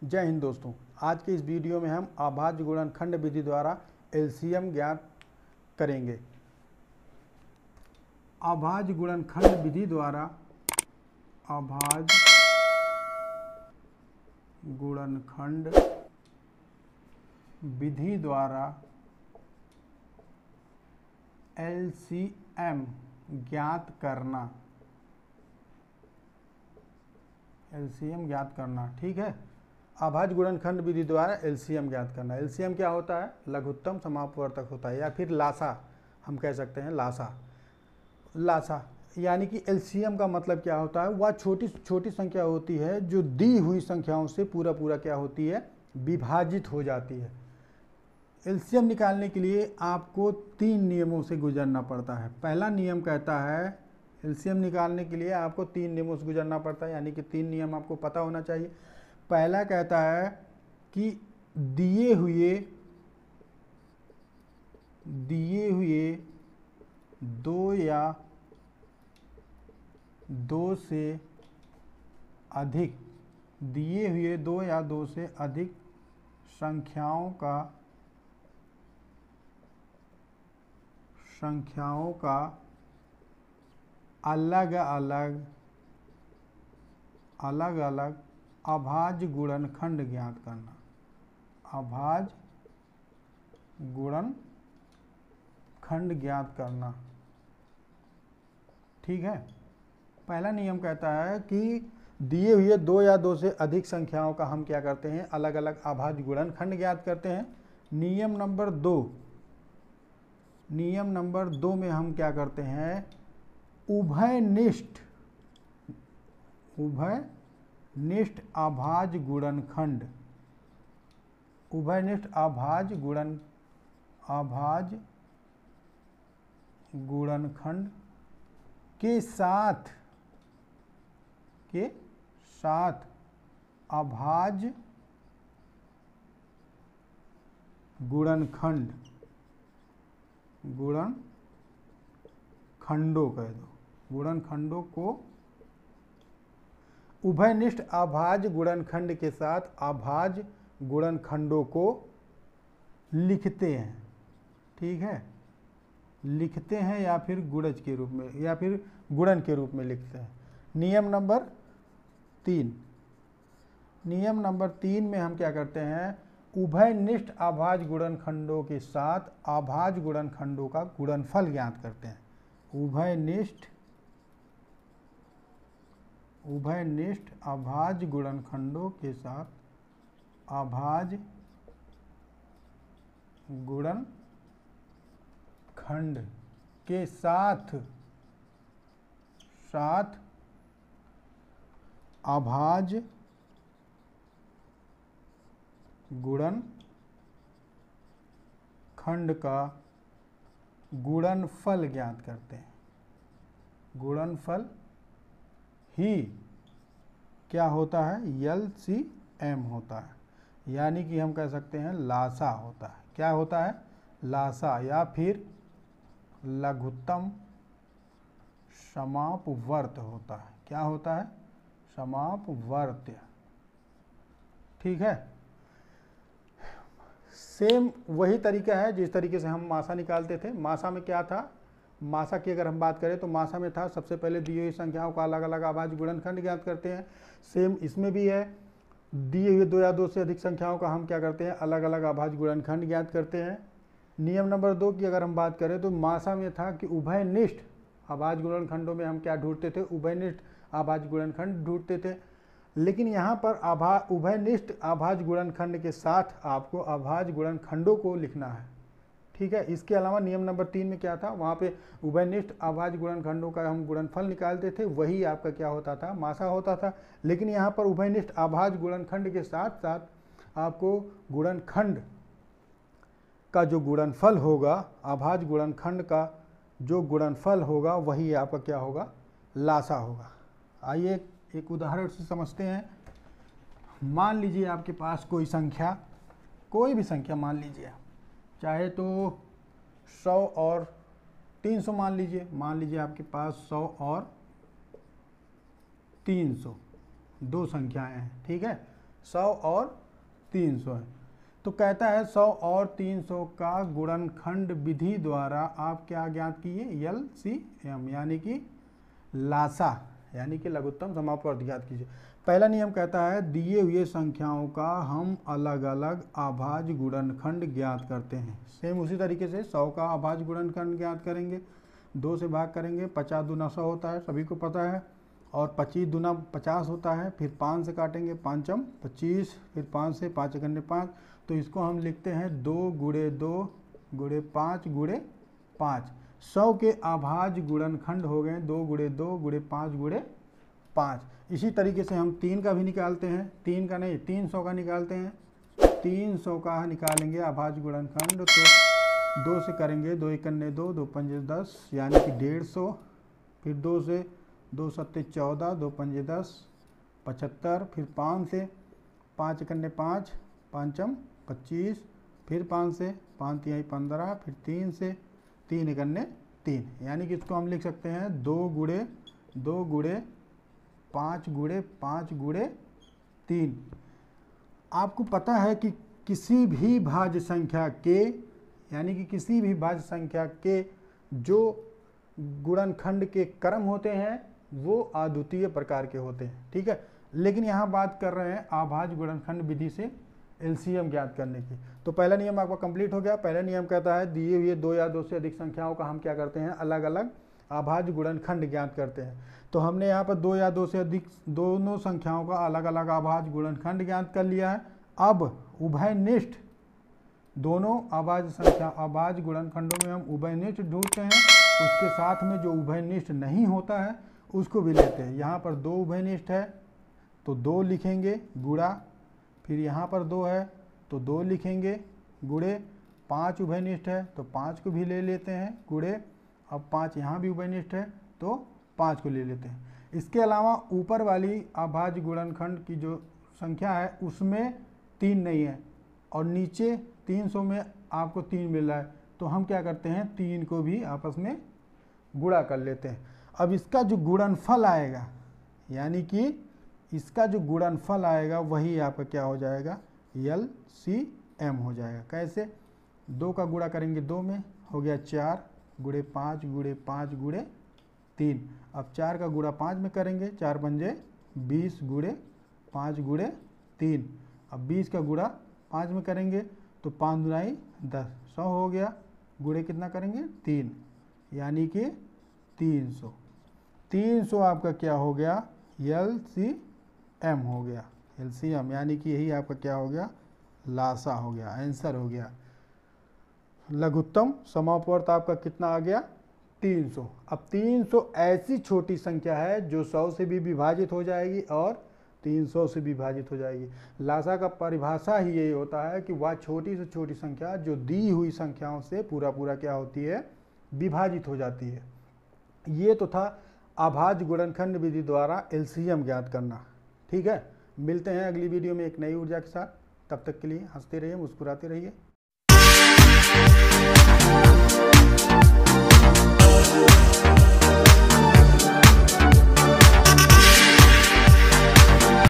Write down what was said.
जय हिंद दोस्तों। आज के इस वीडियो में हम अभाज्य गुणनखंड विधि द्वारा एलसीएम ज्ञात करेंगे। अभाज्य गुणनखंड विधि द्वारा अभाज्य गुणनखंड विधि द्वारा एलसीएम ज्ञात करना। एलसीएम ज्ञात करना, ठीक है। अभाज्य गुणनखंड विधि द्वारा एलसीएम ज्ञात करना। एलसीएम क्या होता है? लघुत्तम समापवर्तक होता है, या फिर लासा हम कह सकते हैं। लासा यानी कि एलसीएम का मतलब क्या होता है? वह छोटी छोटी संख्या होती है जो दी हुई संख्याओं से पूरा क्या होती है? विभाजित हो जाती है। एलसीएम निकालने के लिए आपको 3 नियमों से गुजरना पड़ता है। पहला नियम कहता है एलसीएम निकालने के लिए आपको 3 नियमों से गुजरना पड़ता है, यानी कि 3 नियम आपको पता होना चाहिए। पहला कहता है कि दिए हुए 2 या 2 से अधिक संख्याओं का अलग अलग अभाज्य गुणनखंड ज्ञात करना। अभाज्य गुणनखंड ज्ञात करना, ठीक है। पहला नियम कहता है कि दिए हुए 2 या 2 से अधिक संख्याओं का हम क्या करते हैं? अलग अलग अभाज्य गुणनखंड ज्ञात करते हैं। नियम नंबर 2 में हम क्या करते हैं? उभयनिष्ठ अभाज्य गुणनखंड के साथ अभाज्य गुणनखंडों कह दो, गुणनखंडों को उभयनिष्ठ अभाज्य गुणनखंड के साथ अभाज्य गुणनखंडों को लिखते हैं, ठीक है। लिखते हैं या फिर गुणज के रूप में या फिर गुणन के रूप में लिखते हैं। नियम नंबर 3 में हम क्या करते हैं? उभयनिष्ठ अभाज्य गुणनखंडों के साथ अभाज्य गुणनखंडों का गुणनफल ज्ञात करते हैं। उभयनिष्ठ अभाज्य गुणनखंडों के साथ अभाज्य गुणनखंड के साथ अभाज्य गुणनखंड का गुणनफल ज्ञात करते हैं। गुणनफल ही क्या होता है? एलसीएम होता है, यानी कि हम कह सकते हैं लासा होता है। क्या होता है? लासा या फिर लघुत्तम समापवर्त होता है। क्या होता है? समापवर्त्य, ठीक है। सेम वही तरीका है जिस तरीके से हम मासा निकालते थे। मासा में क्या था? मासा की अगर हम बात करें तो मासा में था सबसे पहले दी हुई संख्याओं का अलग अलग अभाज्य गुणनखंड ज्ञात करते हैं। सेम इसमें भी है, दिए हुए 2 या 2 से अधिक संख्याओं का हम क्या करते हैं? अलग अलग अभाज्य गुणनखंड ज्ञात करते हैं। नियम नंबर 2 की अगर हम बात करें तो मासा में था कि उभयनिष्ठ अभाज्य गुणनखंडों में हम क्या ढूंढते थे? उभयनिष्ठ अभाज्य गुणनखंड ढूंढते थे। लेकिन यहाँ पर उभयनिष्ठ अभाज्य गुणनखंड के साथ आपको अभाज्य गुणनखंडों को लिखना है, ठीक है। इसके अलावा नियम नंबर 3 में क्या था? वहाँ पे उभयनिष्ठ अभाज्य गुणनखंडों का हम गुणनफल निकालते थे, वही आपका क्या होता था? मासा होता था। लेकिन यहाँ पर उभयनिष्ठ अभाज्य गुणनखंड के साथ साथ आपको गुणनखंड का जो गुणनफल होगा, अभाज्य गुणनखंड का जो गुणनफल होगा, वही आपका क्या होगा? लासा होगा। आइए एक उदाहरण से समझते हैं। मान लीजिए आपके पास कोई भी संख्या मान लीजिए, चाहे तो 100 और 300 मान लीजिए आपके पास 100 और 300 दो संख्याएं हैं, ठीक है। 100 और 300 है। तो कहता है 100 और 300 का गुणनखंड विधि द्वारा आप क्या ज्ञात किए, LCM यानी कि लासा यानी कि लघुत्तम समापवर्त ज्ञात कीजिए। पहला नियम कहता है दिए हुए संख्याओं का हम अलग अलग अभाज्य गुणनखंड ज्ञात करते हैं। सेम उसी तरीके से 100 का अभाज्य गुणनखंड ज्ञात करेंगे, 2 से भाग करेंगे, 50 दूना 100 होता है, सभी को पता है, और 25 दूना 50 होता है, फिर 5 से काटेंगे, 5 25, फिर 5 से 5 × 5, तो इसको हम लिखते हैं 2 × 2 × 5 × 5। 100 के अभाज्य गुणनखंड हो गए 2 × 2 × 5 × 5। इसी तरीके से हम 3 का भी निकालते हैं, 3 का नहीं 300 का निकालते हैं। 300 का निकालेंगे अभाज्य गुणनखंड, तो 2 से करेंगे, 2 × 1 2, 2 × 5 10 यानी कि 150, फिर 2 से 2 7 14, 2 × 5 10 75, फिर 5 से 5 × 5, 5 25, फिर 5 से 5 × 15, फिर 3 से 3 × 3, यानी कि इसको हम लिख सकते हैं 2 × 2 × 5 × 5 × 3। आपको पता है कि किसी भी भाज्य संख्या के, यानी कि किसी भी भाज्य संख्या के जो गुणनखंड के क्रम होते हैं वो अद्वितीय प्रकार के होते हैं, ठीक है। लेकिन यहाँ बात कर रहे हैं अभाज्य गुणनखंड विधि से LCM ज्ञात करने की। तो पहला नियम आपका कंप्लीट हो गया। पहला नियम कहता है दिए हुए 2 या 2 से अधिक संख्याओं का हम क्या करते हैं, अलग अलग अभाज्य गुणनखंड ज्ञात करते हैं। तो हमने यहाँ पर 2 या 2 से अधिक दोनों संख्याओं का अलग अलग अभाज्य गुणनखंड ज्ञात कर लिया है। अब उभयनिष्ठ दोनों अभाज्य गुणनखंडों में हम उभयनिष्ठ ढूंढते हैं, उसके साथ में जो उभयनिष्ठ नहीं होता है उसको भी लेते हैं। यहाँ पर 2 उभयनिष्ठ है तो 2 लिखेंगे गुणा, फिर यहाँ पर 2 है तो 2 लिखेंगे गुणे, 5 उभयनिष्ठ है तो 5 को भी ले लेते हैं गुणे, अब 5 यहाँ भी उभयनिष्ठ है तो 5 को ले लेते हैं। इसके अलावा ऊपर वाली अभाज्य गुणनखंड की जो संख्या है उसमें 3 नहीं है और नीचे 300 में आपको 3 मिल रहा है, तो हम क्या करते हैं 3 को भी आपस में गुणा कर लेते हैं। अब इसका जो गुणनफल आएगा, यानी कि इसका जो गुणनफल आएगा वही आपका क्या हो जाएगा, LCM हो जाएगा। कैसे, 2 का गुणा करेंगे 2 में, हो गया 4 × 5 × 5 × 3। अब 4 का गुणा 5 में करेंगे, 4 पंजे 20 × 5 × 3। अब 20 का गुणा 5 में करेंगे तो 5 दूनाई 10, 100 हो गया, गुणे कितना करेंगे 3, यानी कि 300। 300 आपका क्या हो गया, LCM हो गया, LCM यानी कि यही आपका क्या हो गया, लासा हो गया, आंसर हो गया। लघुत्तम समापवर्त आपका कितना आ गया, 300। अब 300 ऐसी छोटी संख्या है जो 100 से भी विभाजित हो जाएगी और 300 से विभाजित हो जाएगी। लासा का परिभाषा ही यही होता है कि वह छोटी से छोटी संख्या जो दी हुई संख्याओं से पूरा क्या होती है, विभाजित हो जाती है। ये तो था अभाज्य गुणनखंड विधि द्वारा LCM ज्ञात करना, ठीक है। मिलते हैं अगली वीडियो में एक नई ऊर्जा के साथ, तब तक के लिए हंसते रहिए, मुस्कुराते रहिए।